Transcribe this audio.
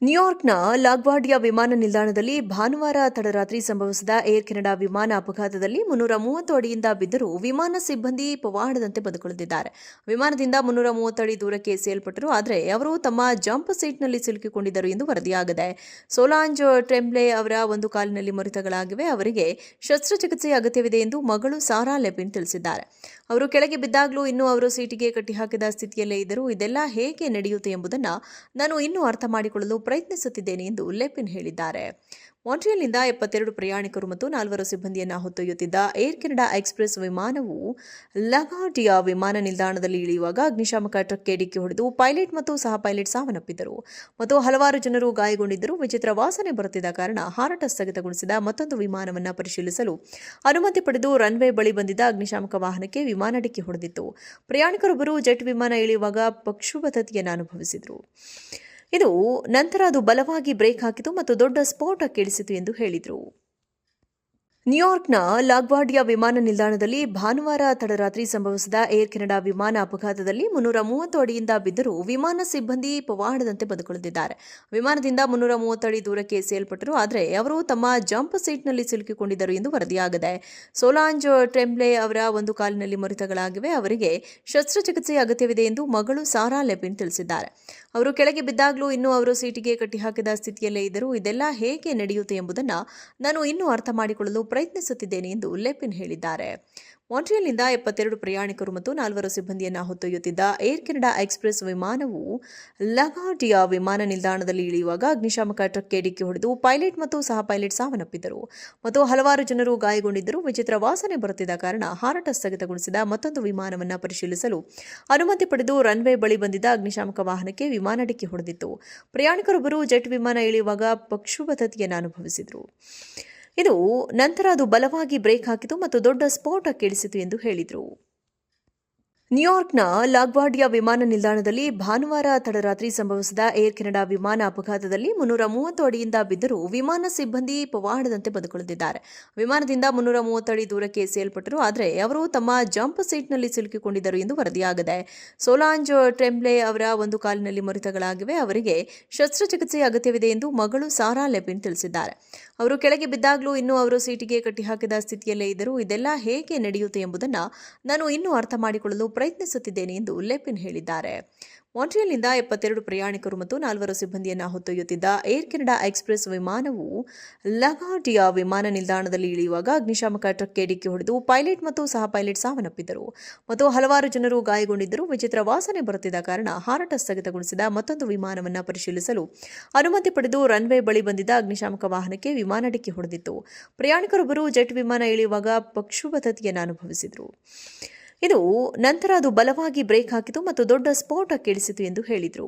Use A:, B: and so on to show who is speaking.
A: ನ್ಯೂಯಾರ್ಕ್ನ ಲಾಗ್ವಾರ್ಡಿಯಾ ವಿಮಾನ ನಿಲ್ದಾಣದಲ್ಲಿ ಭಾನುವಾರ ತಡರಾತ್ರಿ ಸಂಭವಿಸಿದ ಏರ್ ಕೆನಡಾ ವಿಮಾನ ಅಪಘಾತದಲ್ಲಿ 330 ಅಡಿಯಿಂದ ಬಿದ್ದರೂ ವಿಮಾನ ಸಿಬ್ಬಂದಿ ಪವಾಡದಂತೆ ಬದುಕುಳಿದಿದ್ದಾರೆ. ವಿಮಾನದಿಂದ 330 ಅಡಿ ದೂರಕ್ಕೆ ಎಸೆಯಲ್ಪಟ್ಟರು, ಆದರೆ ಅವರು ತಮ್ಮ ಜಂಪ್ ಸೀಟ್ನಲ್ಲಿ ಸಿಲುಕಿಕೊಂಡಿದ್ದರು ಎಂದು ವರದಿಯಾಗಿದೆ. ಸೋಲಾಂಜ್ ಟ್ರೆಂಬ್ಲೆ ಅವರ ಒಂದು ಕಾಲಿನಲ್ಲಿ ಮುರಿತಗಳಾಗಿವೆ. ಅವರಿಗೆ ಶಸ್ತ್ರಚಿಕಿತ್ಸೆಯ ಅಗತ್ಯವಿದೆ ಎಂದು ಮಗಳು ಸಾರಾ ಲೆಪಿನ್ ತಿಳಿಸಿದ್ದಾರೆ. ಅವರು ಕೆಳಗೆ ಬಿದ್ದಾಗಲೂ ಇನ್ನೂ ಅವರು ಸೀಟಿಗೆ ಕಟ್ಟಿಹಾಕಿದ ಸ್ಥಿತಿಯಲ್ಲೇ ಇದ್ದರು. ಇದೆಲ್ಲ ಹೇಗೆ ನಡೆಯುತ್ತೆ ಎಂಬುದನ್ನು ನಾನು ಇನ್ನೂ ಅರ್ಥ ಮಾಡಿಕೊಳ್ಳಲು ಪ್ರಯತ್ನಿಸುತ್ತಿದ್ದೇನೆ ಎಂದು ಲೆಪಿನ್ ಹೇಳಿದ್ದಾರೆ. ಮಾಂಟ್ರಿಯಲ್ನಿಂದ 72 ಪ್ರಯಾಣಿಕರು ಮತ್ತು 4 ಸಿಬ್ಬಂದಿಯನ್ನು ಹೊತ್ತೊಯ್ಯುತ್ತಿದ್ದ ಏರ್ ಕೆನಡಾ ಎಕ್ಸ್‌ಪ್ರೆಸ್ ವಿಮಾನವು ಲಾಗ್ವಾರ್ಡಿಯಾ ವಿಮಾನ ನಿಲ್ದಾಣದಲ್ಲಿ ಇಳಿಯುವಾಗ ಅಗ್ನಿಶಾಮಕ ಟ್ರಕ್ಗೆ ಡಿಕ್ಕಿ ಹೊಡೆದು ಪೈಲಟ್ ಮತ್ತು ಸಹ ಪೈಲಟ್ ಸಾವನ್ನಪ್ಪಿದ್ದರು ಮತ್ತು ಹಲವಾರು ಜನರು ಗಾಯಗೊಂಡಿದ್ದರು. ವಿಚಿತ್ರ ವಾಸನೆ ಬರುತ್ತಿದ್ದ ಕಾರಣ ಹಾರಾಟ ಸ್ಥಗಿತಗೊಳಿಸಿದ ಮತ್ತೊಂದು ವಿಮಾನವನ್ನು ಪರಿಶೀಲಿಸಲು ಅನುಮತಿ ಪಡೆದು ರನ್ವೇ ಬಳಿ ಬಂದಿದ್ದ ಅಗ್ನಿಶಾಮಕ ವಾಹನಕ್ಕೆ ವಿಮಾನ ಡಿಕ್ಕಿ ಹೊಡೆದಿತ್ತು. ಪ್ರಯಾಣಿಕರೊಬ್ಬರು ಜೆಟ್ ವಿಮಾನ ಇಳಿಯುವಾಗ ಪಕ್ಷುಬದ್ಧತೆಯನ್ನು ಅನುಭವಿಸಿದರು. ನಂತರ ಅದು ಬಲವಾಗಿ ಬ್ರೇಕ್ ಹಾಕಿತು ಮತ್ತು ದೊಡ್ಡ ಸ್ಫೋಟ ಕೇಳಿಸಿತು ಎಂದು ಹೇಳಿದರು. ನ್ಯೂಯಾರ್ಕ್ನ ಲಾಗ್ವಾರ್ಡಿಯಾ ವಿಮಾನ ನಿಲ್ದಾಣದಲ್ಲಿ ಭಾನುವಾರ ತಡರಾತ್ರಿ ಸಂಭವಿಸಿದ ಏರ್ ಕೆನಡಾ ವಿಮಾನ ಅಪಘಾತದಲ್ಲಿ 330 ಅಡಿಯಿಂದ ಬಿದ್ದರೂ ವಿಮಾನ ಸಿಬ್ಬಂದಿ ಪವಾಡದಂತೆ ಬದುಕುಳಿದಿದ್ದಾರೆ. ವಿಮಾನದಿಂದ 330 ಅಡಿ ದೂರಕ್ಕೆ ಎಸೆಯಲ್ಪಟ್ಟರು, ಆದರೆ ಅವರು ತಮ್ಮ ಜಂಪ್ ಸೀಟ್ನಲ್ಲಿ ಸಿಲುಕಿಕೊಂಡಿದ್ದರು ಎಂದು ವರದಿಯಾಗಿದೆ. ಸೋಲಾಂಜ್ ಟ್ರೆಂಬ್ಲೆ ಅವರ ಒಂದು ಕಾಲಿನಲ್ಲಿ ಮುರಿತಗಳಾಗಿವೆ. ಅವರಿಗೆ ಶಸ್ತ್ರಚಿಕಿತ್ಸೆಯ ಅಗತ್ಯವಿದೆ ಎಂದು ಮಗಳು ಸಾರಾ ಲೆಪಿನ್ ತಿಳಿಸಿದ್ದಾರೆ. ಅವರು ಕೆಳಗೆ ಬಿದ್ದಾಗಲೂ ಇನ್ನೂ ಅವರು ಸೀಟಿಗೆ ಕಟ್ಟಿಹಾಕಿದ ಸ್ಥಿತಿಯಲ್ಲೇ ಇದ್ದರು. ಇದೆಲ್ಲ ಹೇಗೆ ನಡೆಯುತ್ತೆ ಎಂಬುದನ್ನು ನಾನು ಇನ್ನೂ ಅರ್ಥ ಮಾಡಿಕೊಳ್ಳಲು ಪ್ರಯತ್ನಿಸುತ್ತಿದ್ದೇನೆ ಎಂದು ಲೆಪಿನ್ ಹೇಳಿದ್ದಾರೆ. ಮಾಂಟ್ರಿಯಲ್ನಿಂದ 72 ಪ್ರಯಾಣಿಕರು ಮತ್ತು 4 ಸಿಬ್ಬಂದಿಯನ್ನು ಹೊತ್ತೊಯ್ಯುತ್ತಿದ್ದ ಏರ್ ಕೆನಡಾ ಎಕ್ಸ್‌ಪ್ರೆಸ್ ವಿಮಾನವು ಲಾಗ್ವಾರ್ಡಿಯಾ ವಿಮಾನ ನಿಲ್ದಾಣದಲ್ಲಿ ಇಳಿಯುವಾಗ ಅಗ್ನಿಶಾಮಕ ಟ್ರಕ್ಗೆ ಡಿಕ್ಕಿ ಹೊಡೆದು ಪೈಲಟ್ ಮತ್ತು ಸಹ ಪೈಲಟ್ ಸಾವನ್ನಪ್ಪಿದ್ದರು ಮತ್ತು ಹಲವಾರು ಜನರು ಗಾಯಗೊಂಡಿದ್ದರು. ವಿಚಿತ್ರ ವಾಸನೆ ಬರುತ್ತಿದ್ದ ಕಾರಣ ಹಾರಾಟ ಸ್ಥಗಿತಗೊಳಿಸಿದ ಮತ್ತೊಂದು ವಿಮಾನವನ್ನು ಪರಿಶೀಲಿಸಲು ಅನುಮತಿ ಪಡೆದು ರನ್ವೇ ಬಳಿ ಬಂದಿದ್ದ ಅಗ್ನಿಶಾಮಕ ವಾಹನಕ್ಕೆ ವಿಮಾನ ಡಿಕ್ಕಿ ಹೊಡೆದಿತ್ತು. ಪ್ರಯಾಣಿಕರೊಬ್ಬರು ಜೆಟ್ ವಿಮಾನ ಇಳಿಯುವಾಗ ಪಕ್ಷುಬದ್ಧತೆಯನ್ನು ಅನುಭವಿಸಿದರು. ನಂತರ ಅದು ಬಲವಾಗಿ ಬ್ರೇಕ್ ಹಾಕಿತು ಮತ್ತು ದೊಡ್ಡ ಸ್ಫೋಟ ಕೇಳಿಸಿತು ಎಂದು ಹೇಳಿದರು. ನ್ಯೂಯಾರ್ಕ್ನ ಲಾಗ್ವಾರ್ಡಿಯಾ ವಿಮಾನ ನಿಲ್ದಾಣದಲ್ಲಿ ಭಾನುವಾರ ತಡರಾತ್ರಿ ಸಂಭವಿಸಿದ ಏರ್ ಕೆನಡಾ ವಿಮಾನ ಅಪಘಾತದಲ್ಲಿ 330 ಅಡಿಯಿಂದ ಬಿದ್ದರೂ ವಿಮಾನ ಸಿಬ್ಬಂದಿ ಪವಾಡದಂತೆ ಬದುಕುಳಿದಿದ್ದಾರೆ. ವಿಮಾನದಿಂದ 330 ಅಡಿ ದೂರಕ್ಕೆ ಎಸೆಯಲ್ಪಟ್ಟರು, ಆದರೆ ಅವರು ತಮ್ಮ ಜಂಪ್ ಸೀಟ್ನಲ್ಲಿ ಸಿಲುಕಿಕೊಂಡಿದ್ದರು ಎಂದು ವರದಿಯಾಗಿದೆ. ಸೋಲಾಂಜ್ ಟ್ರೆಂಬ್ಲೆ ಅವರ ಒಂದು ಕಾಲಿನಲ್ಲಿ ಮುರಿತಗಳಾಗಿವೆ. ಅವರಿಗೆ ಶಸ್ತ್ರಚಿಕಿತ್ಸೆಯ ಅಗತ್ಯವಿದೆ ಎಂದು ಮಗಳು ಸಾರಾ ಲೆಪಿನ್ ತಿಳಿಸಿದ್ದಾರೆ. ಅವರು ಕೆಳಗೆ ಬಿದ್ದಾಗಲೂ ಇನ್ನೂ ಅವರು ಸೀಟಿಗೆ ಕಟ್ಟಿಹಾಕಿದ ಸ್ಥಿತಿಯಲ್ಲೇ ಇದ್ದರು. ಇದೆಲ್ಲ ಹೇಗೆ ನಡೆಯುತ್ತೆ ಎಂಬುದನ್ನು ನಾನು ಇನ್ನೂ ಅರ್ಥ ಮಾಡಿಕೊಳ್ಳಲು ಪ್ರಯತ್ನಿಸುತ್ತಿದ್ದೇನೆ ಎಂದು ಲೆಪಿನ್ ಹೇಳಿದ್ದಾರೆ. ಮಾಂಟ್ರಿಯಲ್ನಿಂದ 72 ಪ್ರಯಾಣಿಕರು ಮತ್ತು 4 ಸಿಬ್ಬಂದಿಯನ್ನು ಹೊತ್ತೊಯ್ಯುತ್ತಿದ್ದ ಏರ್ ಕೆನಡಾ ಎಕ್ಸ್‌ಪ್ರೆಸ್ ವಿಮಾನವು ಲಾಗ್ವಾರ್ಡಿಯಾ ವಿಮಾನ ನಿಲ್ದಾಣದಲ್ಲಿ ಇಳಿಯುವಾಗ ಅಗ್ನಿಶಾಮಕ ಟ್ರಕ್ಗೆ ಡಿಕ್ಕಿ ಹೊಡೆದು ಪೈಲಟ್ ಮತ್ತು ಸಹ ಪೈಲಟ್ ಸಾವನ್ನಪ್ಪಿದ್ದರು ಮತ್ತು ಹಲವಾರು ಜನರು ಗಾಯಗೊಂಡಿದ್ದರು. ವಿಚಿತ್ರ ವಾಸನೆ ಬರುತ್ತಿದ್ದ ಕಾರಣ ಹಾರಾಟ ಸ್ಥಗಿತಗೊಳಿಸಿದ ಮತ್ತೊಂದು ವಿಮಾನವನ್ನು ಪರಿಶೀಲಿಸಲು ಅನುಮತಿ ಪಡೆದು ರನ್ವೇ ಬಳಿ ಬಂದಿದ್ದ ಅಗ್ನಿಶಾಮಕ ವಾಹನಕ್ಕೆ ವಿಮಾನ ಡಿಕ್ಕಿ ಹೊಡೆದಿತ್ತು. ಪ್ರಯಾಣಿಕರೊಬ್ಬರು ಜೆಟ್ ವಿಮಾನ ಇಳಿಯುವಾಗ ಪಕ್ಷುಬದ್ಧತೆಯನ್ನು ಅನುಭವಿಸಿದರು. ನಂತರ ಅದು ಬಲವಾಗಿ ಬ್ರೇಕ್ ಹಾಕಿತು ಮತ್ತು ದೊಡ್ಡ ಸ್ಫೋಟ ಕೇಳಿಸಿತು ಎಂದು ಹೇಳಿದರು.